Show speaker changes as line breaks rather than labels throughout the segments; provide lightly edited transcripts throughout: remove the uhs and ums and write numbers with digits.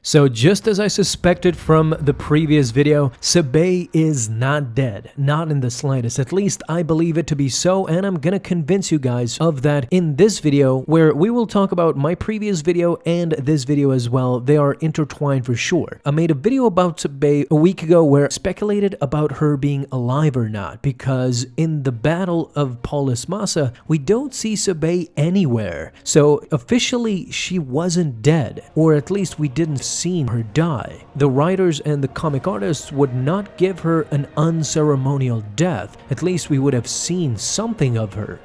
So just as I suspected from the previous video, Sabe is not dead, not in the slightest. At least I believe it to be so, and I'm gonna convince you guys of that in this video, where we will talk about my previous video and this video as well. They are intertwined for sure. I made a video about Sabe a week ago where I speculated about her being alive or not, because in the Battle of Polis Massa, we don't see Sabe anywhere. So officially, she wasn't dead, or at least we didn't seen her die. The writers and the comic artists would not give her an unceremonial death. At least we would have seen something of her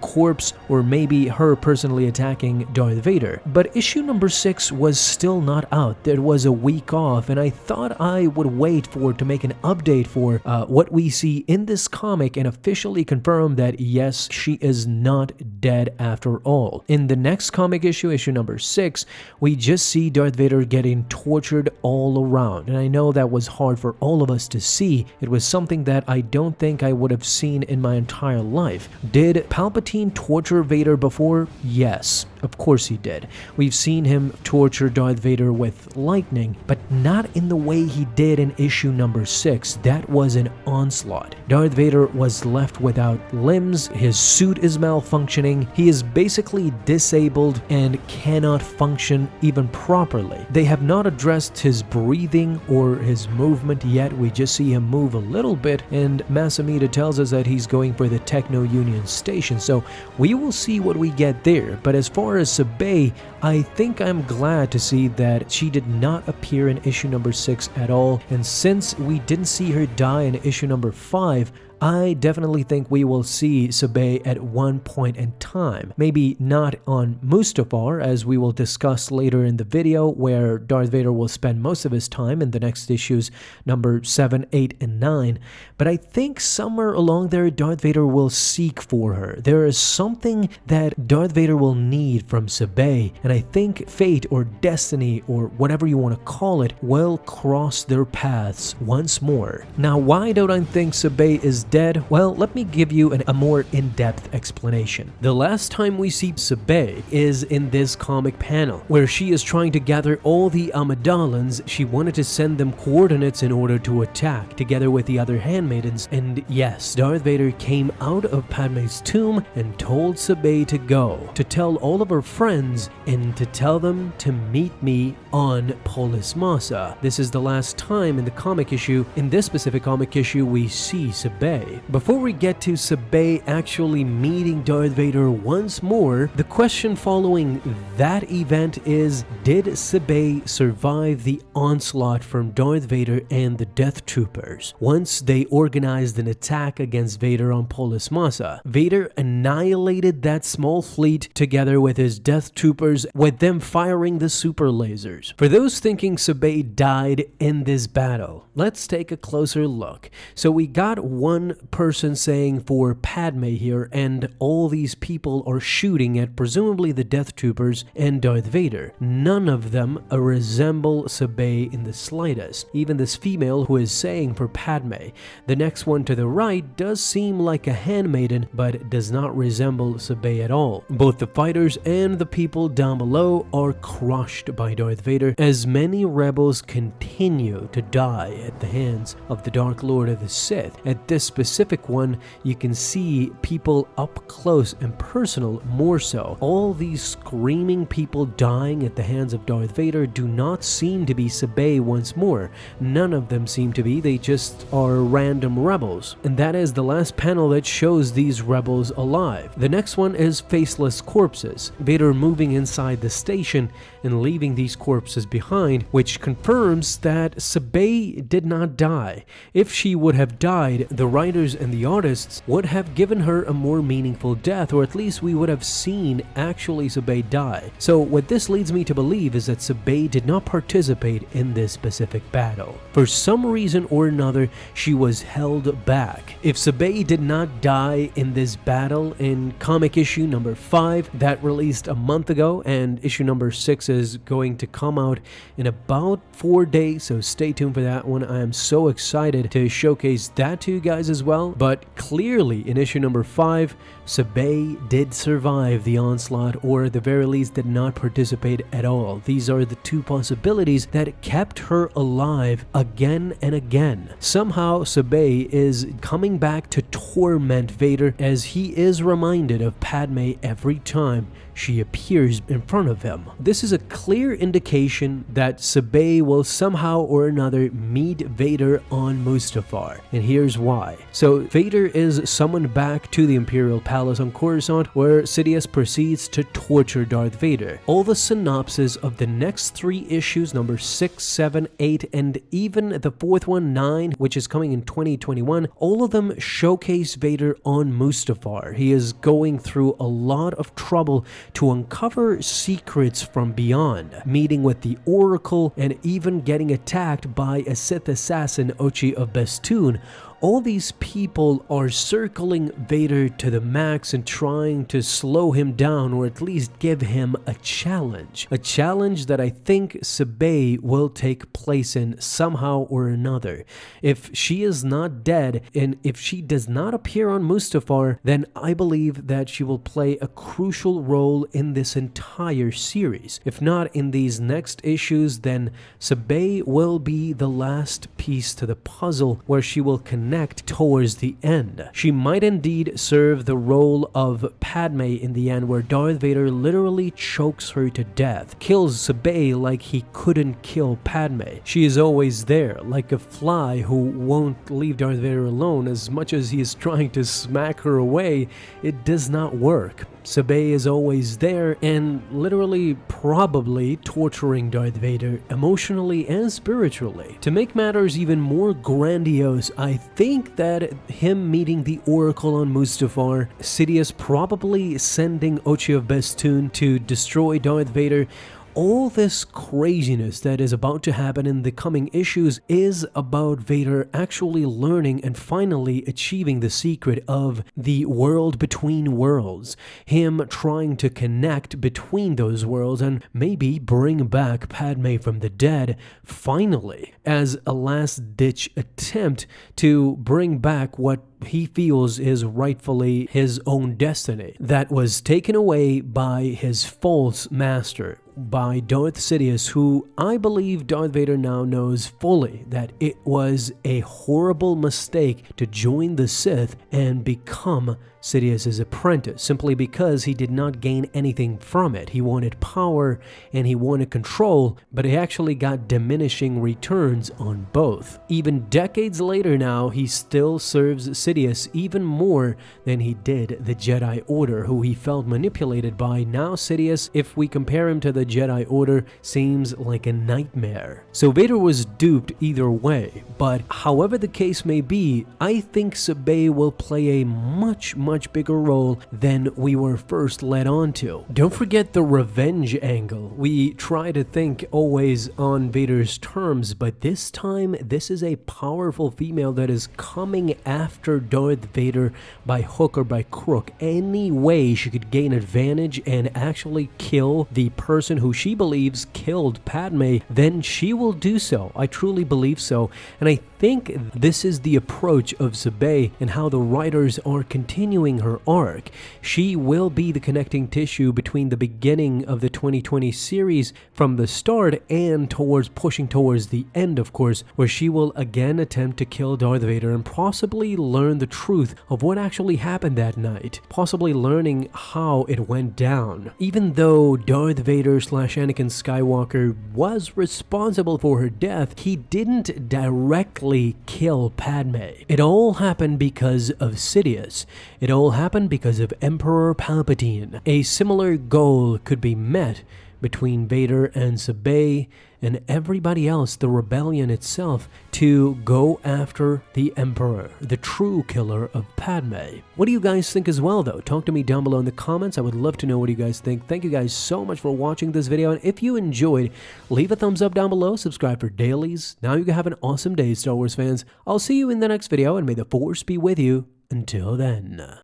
corpse, or maybe her personally attacking Darth Vader. But issue number 6 was still not out. There was a week off, and I thought I would wait to make an update for what we see in this comic and officially confirm that yes, she is not dead after all. In the next comic issue, issue number 6, we just see Darth Vader getting tortured all around, and I know that was hard for all of us to see. It was something that I don't think I would have seen in my entire life. Did Palpatine torture Vader before? Yes, of course he did. We've seen him torture Darth Vader with lightning, but not in the way he did in issue number 6. That was an onslaught. Darth Vader was left without limbs, his suit is malfunctioning, he is basically disabled and cannot function even properly. They have not addressed his breathing or his movement yet. We just see him move a little bit, and Masamita tells us that he's going for the Techno Union station. So we will see what we get there. But as far as Sabe, I think I'm glad to see that she did not appear in issue number 6 at all. And since we didn't see her die in issue number 5, I definitely think we will see Sabe at one point in time. Maybe not on Mustafar, as we will discuss later in the video, where Darth Vader will spend most of his time in the next issues, number 7, 8, and 9. But I think somewhere along there, Darth Vader will seek for her. There is something that Darth Vader will need from Sabe, and I think fate or destiny, or whatever you want to call it, will cross their paths once more. Now, why don't I think Sabe is dead? Well, let me give you a more in-depth explanation. The last time we see Sabe is in this comic panel, where she is trying to gather all the Amidalans. She wanted to send them coordinates in order to attack, together with the other handmaidens, and yes, Darth Vader came out of Padme's tomb and told Sabe to go, to tell all of her friends, and to tell them to meet me on Polis Massa. This is the last time in the comic issue, in this specific comic issue, we see Sabe. Before we get to Sabe actually meeting Darth Vader once more, the question following that event is, did Sabe survive the onslaught from Darth Vader and the Death Troopers? Once they organized an attack against Vader on Polis Massa, Vader annihilated that small fleet together with his Death Troopers, with them firing the super lasers. For those thinking Sabe died in this battle, let's take a closer look. So we got one person saying for Padme here, and all these people are shooting at presumably the Death Troopers and Darth Vader. None of them resemble Sabe in the slightest. Even this female who is saying for Padme. The next one to the right does seem like a handmaiden, but does not resemble Sabe at all. Both the fighters and the people down below are crushed by Darth Vader, as many rebels continue to die at the hands of the Dark Lord of the Sith. At this specific one, you can see people up close and personal more so. All these screaming people dying at the hands of Darth Vader do not seem to be Sabe once more. None of them seem to be, they just are random rebels. And that is the last panel that shows these rebels alive. The next one is faceless corpses. Vader moving inside the station and leaving these corpses behind, which confirms that Sabe did not die. If she would have died, the writers and the artists would have given her a more meaningful death, or at least we would have seen actually Sabe die. So what this leads me to believe is that Sabe did not participate in this specific battle. For some reason or another, she was held back. If Sabe did not die in this battle in comic issue number 5 that released a month ago, and issue number 6 is going to come out in about 4 days, so stay tuned for that one. I am so excited to showcase that to you guys as well. But clearly in issue number 5, Sabe did survive the onslaught, or at the very least did not participate at all. These are the two possibilities that kept her alive again and again. Somehow Sabe is coming back to torment Vader, as he is reminded of Padme every time she appears in front of him. This is a clear indication that Sabe will somehow or another meet Vader on Mustafar, and here's why. So Vader is summoned back to the Imperial Palace on Coruscant, where Sidious proceeds to torture Darth Vader. All the synopses of the next 3 issues, number 6, 7, 8, and even the 4th one, 9, which is coming in 2021, all of them showcase Vader on Mustafar. He is going through a lot of trouble to uncover secrets from beyond, meeting with the Oracle, and even getting attacked by a Sith assassin, Ochi of Bestoon. All these people are circling Vader to the max and trying to slow him down, or at least give him a challenge. A challenge that I think Sabe will take place in somehow or another. If she is not dead, and if she does not appear on Mustafar, then I believe that she will play a crucial role in this entire series. If not in these next issues, then Sabe will be the last piece to the puzzle where she will connect towards the end. She might indeed serve the role of Padme in the end, where Darth Vader literally chokes her to death, kills Sabe like he couldn't kill Padme. She is always there, like a fly who won't leave Darth Vader alone. As much as he is trying to smack her away, it does not work. Sabe is always there and literally probably torturing Darth Vader emotionally and spiritually. To make matters even more grandiose, I think that him meeting the Oracle on Mustafar, Sidious probably sending Ochi of Bestoon to destroy Darth Vader, all this craziness that is about to happen in the coming issues is about Vader actually learning and finally achieving the secret of the world between worlds. Him trying to connect between those worlds and maybe bring back Padme from the dead, finally, as a last-ditch attempt to bring back what he feels is rightfully his own destiny that was taken away by his false master, by Darth Sidious, who I believe Darth Vader now knows fully that it was a horrible mistake to join the Sith and become Sidious's apprentice, simply because he did not gain anything from it. He wanted power and he wanted control, but he actually got diminishing returns on both. Even decades later now, he still serves Sidious even more than he did the Jedi Order, who he felt manipulated by. Now Sidious, if we compare him to the Jedi Order, seems like a nightmare. So Vader was duped either way, but however the case may be, I think Sabe will play a much bigger role than we were first led on to. Don't forget the revenge angle. We try to think always on Vader's terms, but this time this is a powerful female that is coming after Darth Vader by hook or by crook. Any way she could gain advantage and actually kill the person who she believes killed Padme, then she will do so. I truly believe so, and I think this is the approach of Sabe and how the writers are continuing her arc. She will be the connecting tissue between the beginning of the 2020 series from the start and pushing towards the end, of course, where she will again attempt to kill Darth Vader and possibly learn the truth of what actually happened that night, possibly learning how it went down. Even though Darth Vader / Anakin Skywalker was responsible for her death, he didn't directly kill Padme. It all happened because of Sidious. It all happened because of Emperor Palpatine. A similar goal could be met between Vader and Sabe and everybody else, the rebellion itself, to go after the Emperor, the true killer of Padme. What do you guys think as well, though? Talk to me down below in the comments. I would love to know what you guys think. Thank you guys so much for watching this video, and if you enjoyed, leave a thumbs up down below, subscribe for dailies. Now you can have an awesome day, Star Wars fans. I'll see you in the next video, and may the Force be with you until then.